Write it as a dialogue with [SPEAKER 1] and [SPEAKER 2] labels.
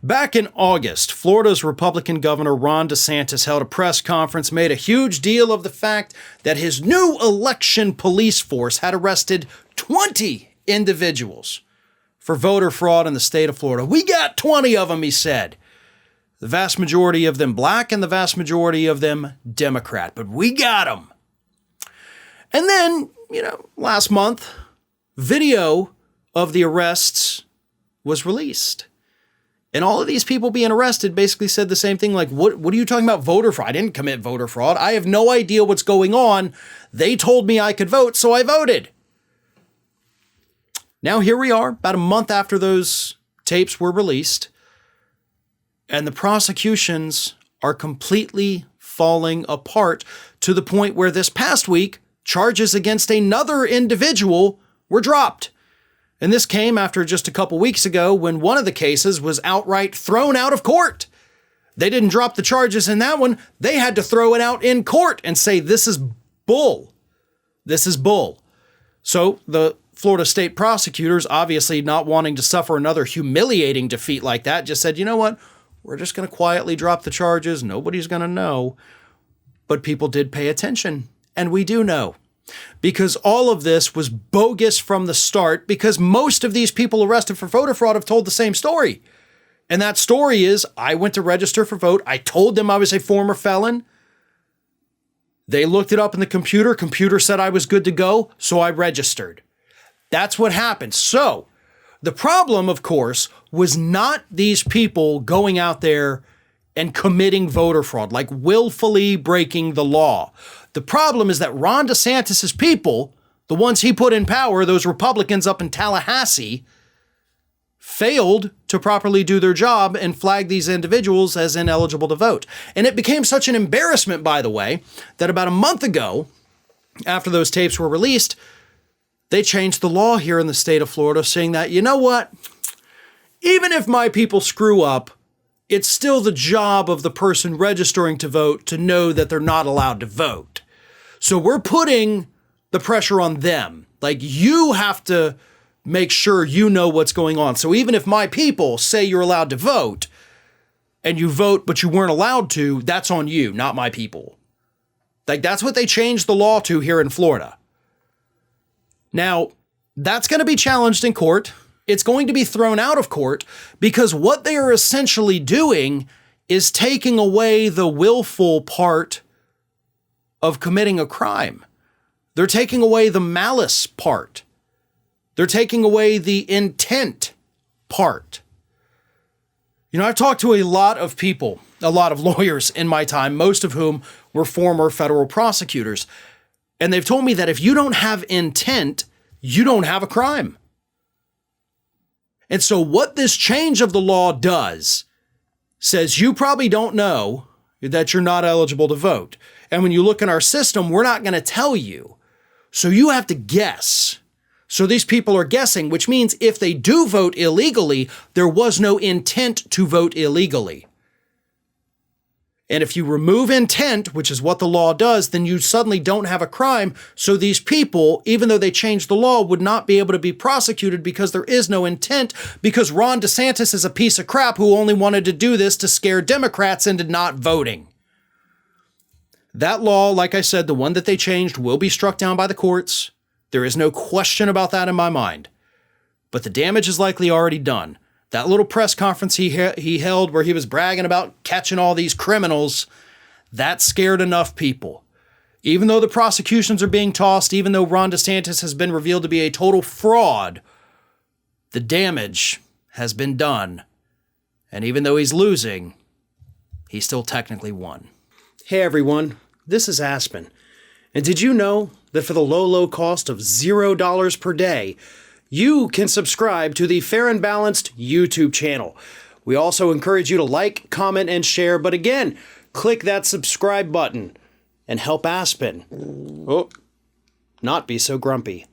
[SPEAKER 1] Back in August, Florida's Republican Governor Ron DeSantis held a press conference, made a huge deal of the fact that his new election police force had arrested 20 individuals for voter fraud in the state of Florida. We got 20 of them, he said. The vast majority of them black and the vast majority of them Democrat, but we got them. And then, last month, video of the arrests was released. And all of these people being arrested basically said the same thing, like, what are you talking about, voter fraud? I didn't commit voter fraud. I have no idea what's going on. They told me I could vote, so I voted. Now here we are, about a month after those tapes were released, and the prosecutions are completely falling apart to the point where this past week, charges against another individual were dropped. And this came after just a couple weeks ago when one of the cases was outright thrown out of court. They didn't drop the charges in that one. They had to throw it out in court and say, this is bull. This is bull. So the Florida state prosecutors, obviously not wanting to suffer another humiliating defeat like that, just said, you know what? We're just going to quietly drop the charges. Nobody's going to know. But people did pay attention. And we do know. Because all of this was bogus from the start, because most of these people arrested for voter fraud have told the same story. And that story is, I went to register for vote. I told them I was a former felon. They looked it up in the computer. Computer said I was good to go, so I registered. That's what happened. So the problem, of course, was not these people going out there and committing voter fraud, like willfully breaking the law. The problem is that Ron DeSantis' people, the ones he put in power, those Republicans up in Tallahassee, failed to properly do their job and flag these individuals as ineligible to vote. And it became such an embarrassment, by the way, that about a month ago, after those tapes were released, they changed the law here in the state of Florida, saying that, you know what? Even if my people screw up, it's still the job of the person registering to vote to know that they're not allowed to vote. So we're putting the pressure on them. Like, you have to make sure you know what's going on. So even if my people say you're allowed to vote and you vote, but you weren't allowed to, that's on you, not my people. Like, that's what they changed the law to here in Florida. Now, that's going to be challenged in court. It's going to be thrown out of court because what they are essentially doing is taking away the willful part of committing a crime. They're taking away the malice part. They're taking away the intent part. I've talked to a lot of people, a lot of lawyers in my time, most of whom were former federal prosecutors. And they've told me that if you don't have intent, you don't have a crime. And so what this change of the law does says you probably don't know that you're not eligible to vote. And when you look in our system, we're not going to tell you. So you have to guess. So these people are guessing, which means if they do vote illegally, there was no intent to vote illegally. And if you remove intent, which is what the law does, then you suddenly don't have a crime. So these people, even though they changed the law, would not be able to be prosecuted because there is no intent, because Ron DeSantis is a piece of crap who only wanted to do this to scare Democrats into not voting. That law, like I said, the one that they changed, will be struck down by the courts. There is no question about that in my mind. But the damage is likely already done. That little press conference he held where he was bragging about catching all these criminals, that scared enough people. Even though the prosecutions are being tossed, even though Ron DeSantis has been revealed to be a total fraud, the damage has been done. And even though he's losing, he still technically won. Hey everyone, this is Aspen. And did you know that for the low cost of $0 per day, you can subscribe to the Fair and Balanced YouTube channel. We also encourage you to like, comment, and share. But again, click that subscribe button and help Aspen not be so grumpy.